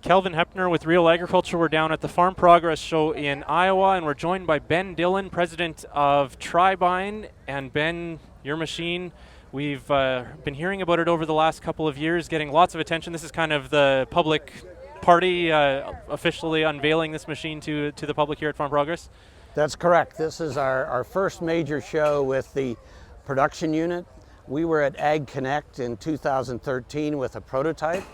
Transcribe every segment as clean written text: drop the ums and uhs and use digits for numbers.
Kelvin Hepner with Real Agriculture. We're down at the Farm Progress Show in Iowa, and we're joined by Ben Dillon, president of Tribine. And Ben, your machine, we've been hearing about it over the last couple of years, getting lots of attention. This is kind of the public party officially unveiling this machine to the public here at Farm Progress. That's correct. This is our first major show with the production unit. We were at Ag Connect in 2013 with a prototype.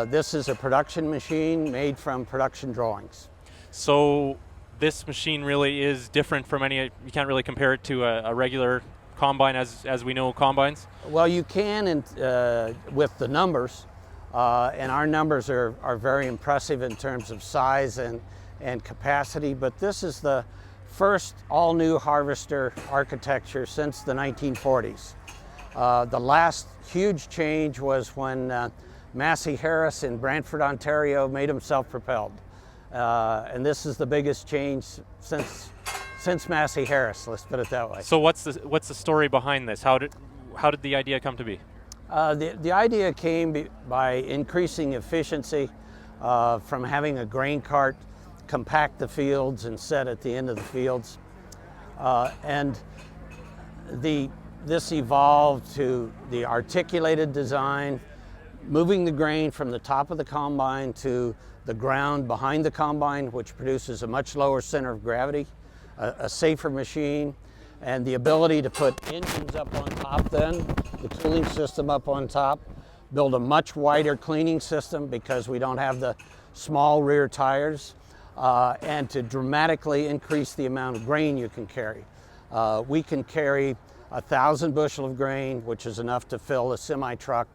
This is a production machine made from production drawings. So this machine really is different from any, you can't really compare it to a regular combine as we know combines? Well, you can with the numbers, and our numbers are very impressive in terms of size and capacity, but this is the first all-new harvester architecture since the 1940s. The last huge change was when Massey Harris in Brantford, Ontario made him self-propelled. And this is the biggest change since Massey Harris, let's put it that way. So what's the story behind this? How did the idea come to be? The idea came by increasing efficiency from having a grain cart compact the fields and set at the end of the fields. This evolved to the articulated design, moving the grain from the top of the combine to the ground behind the combine, which produces a much lower center of gravity, a safer machine, and the ability to put engines up on top then, the cooling system up on top, build a much wider cleaning system because we don't have the small rear tires, and to dramatically increase the amount of grain you can carry. We can carry 1,000 bushel of grain, which is enough to fill a semi-truck,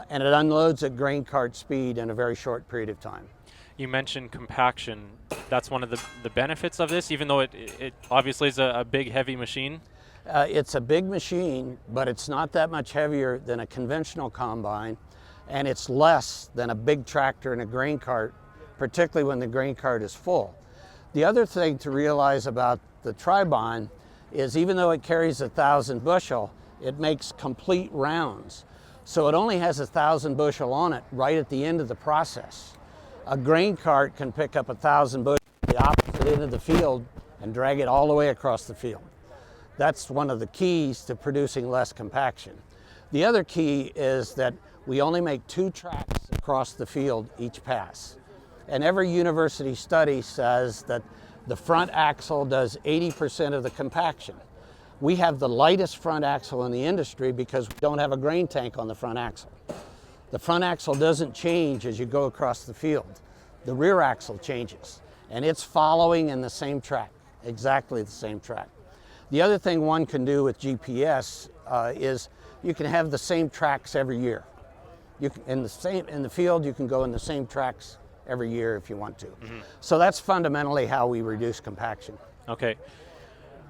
and it unloads at grain cart speed in a very short period of time. You mentioned compaction. That's one of the benefits of this, even though it obviously is a big, heavy machine? It's a big machine, but it's not that much heavier than a conventional combine, and it's less than a big tractor and a grain cart, particularly when the grain cart is full. The other thing to realize about the Tribine is even though it carries 1,000 bushel, it makes complete rounds. So it only has 1,000 bushel on it right at the end of the process. A grain cart can pick up 1,000 bushel at the opposite end of the field and drag it all the way across the field. That's one of the keys to producing less compaction. The other key is that we only make 2 tracks across the field each pass. And every university study says that the front axle does 80% of the compaction. We have the lightest front axle in the industry because we don't have a grain tank on the front axle. The front axle doesn't change as you go across the field. The rear axle changes, and it's following in the same track, exactly the same track. The other thing one can do with GPS is you can have the same tracks every year. In the field, you can go in the same tracks every year if you want to. Mm-hmm. So that's fundamentally how we reduce compaction. Okay.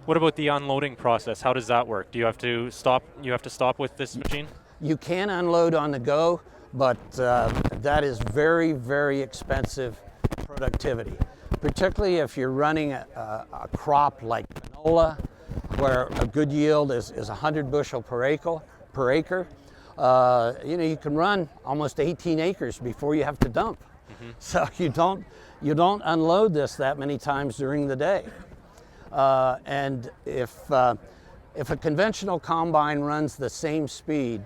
What about the unloading process? How does that work? Do you have to stop? You have to stop with this machine? You can unload on the go, but that is very, very expensive productivity, particularly if you're running a crop like canola, where a good yield is 100 bushel per acre. You can run almost 18 acres before you have to dump. Mm-hmm. So you don't unload this that many times during the day. And if a conventional combine runs the same speed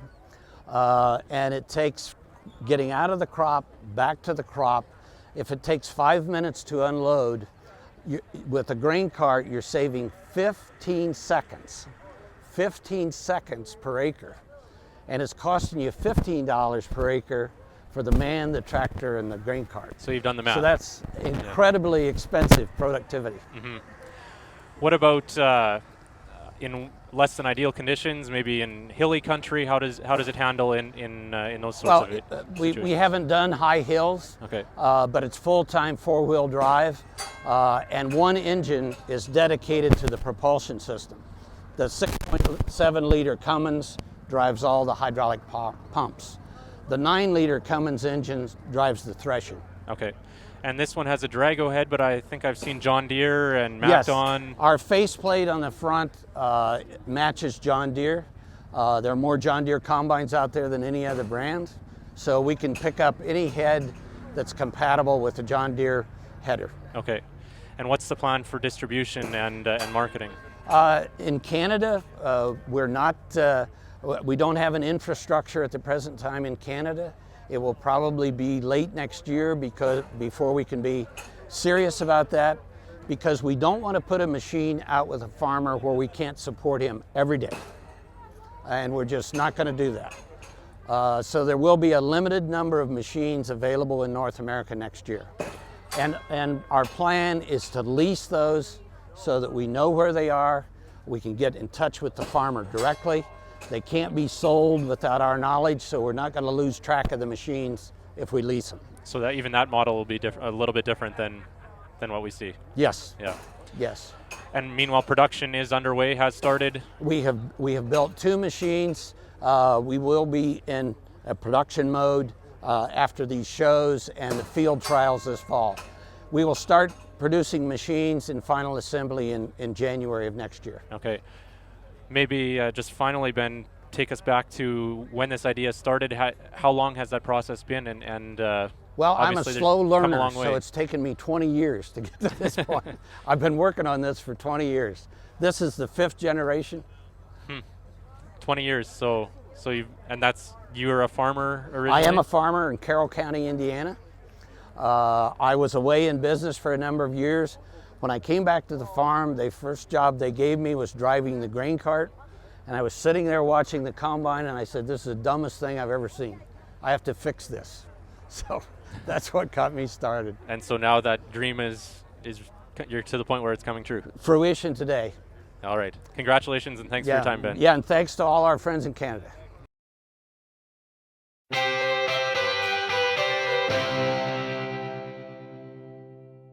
and it takes getting out of the crop back to the crop, if it takes 5 minutes to unload, with a grain cart you're saving 15 seconds per acre, and it's costing you $15 per acre for the man, the tractor, and the grain cart. So you've done the math. So that's incredibly expensive productivity. Mm-hmm. What about in less than ideal conditions, maybe in hilly country? How does it handle in those sorts of situations? We haven't done high hills, okay. But it's full-time 4-wheel drive, and one engine is dedicated to the propulsion system. The 6.7 liter Cummins drives all the hydraulic pumps. The 9-liter Cummins engine drives the threshing. Okay. And this one has a Drago head, but I think I've seen John Deere and Macdon. Yes. Our faceplate on the front matches John Deere. There are more John Deere combines out there than any other brand. So we can pick up any head that's compatible with the John Deere header. Okay. And what's the plan for distribution and marketing? In Canada, we don't have an infrastructure at the present time in Canada. It will probably be late next year before we can be serious about that, because we don't want to put a machine out with a farmer where we can't support him every day. And we're just not going to do that. So there will be a limited number of machines available in North America next year. And our plan is to lease those so that we know where they are. We can get in touch with the farmer directly. They can't be sold without our knowledge, so we're not going to lose track of the machines if we lease them. So that even that model will be a little bit different than what we see. Yes. Yeah. Yes. And meanwhile, production is underway, has started. We have built 2 machines. We will be in a production mode after these shows and the field trials this fall. We will start producing machines in final assembly in January of next year. Okay. Maybe just finally, Ben, take us back to when this idea started. How long has that process been? Well, I'm a slow learner, so way. It's taken me 20 years to get to this point. I've been working on this for 20 years. This is the 5th generation. 20 years. So you're a farmer originally? I am a farmer in Carroll County, Indiana. I was away in business for a number of years. When I came back to the farm, the first job they gave me was driving the grain cart. And I was sitting there watching the combine, and I said, this is the dumbest thing I've ever seen. I have to fix this. So that's what got me started. And so now that dream you're to the point where it's coming true. Fruition today. All right. Congratulations and thanks for your time, Ben. Yeah, and thanks to all our friends in Canada.